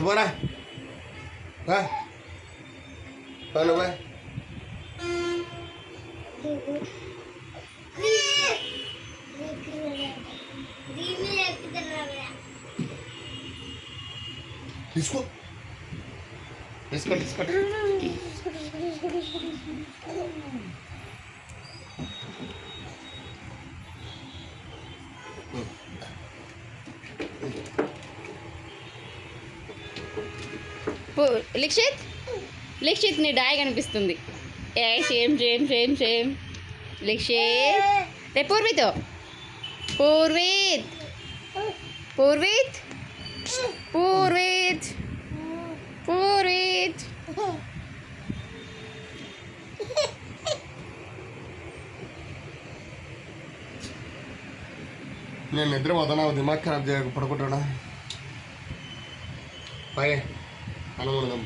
పోరా నువ్వు తీసుకో తీసుకో తీసుకో లిక్షిత్ నీ డాయ్ కనిపిస్తుంది. ఏ సేమ్ సేమ్ సేమ్ సేమ్ లిక్షిత్ రే పూర్విత్ పూర్విత్ పూర్విత్ పూర్విత్ పూర్విత్ నేను నిద్ర పోతానా దిమాగ్ ఖరాబ్ చేయక పడుకుంటాడా బాయ్ అనుకుందాం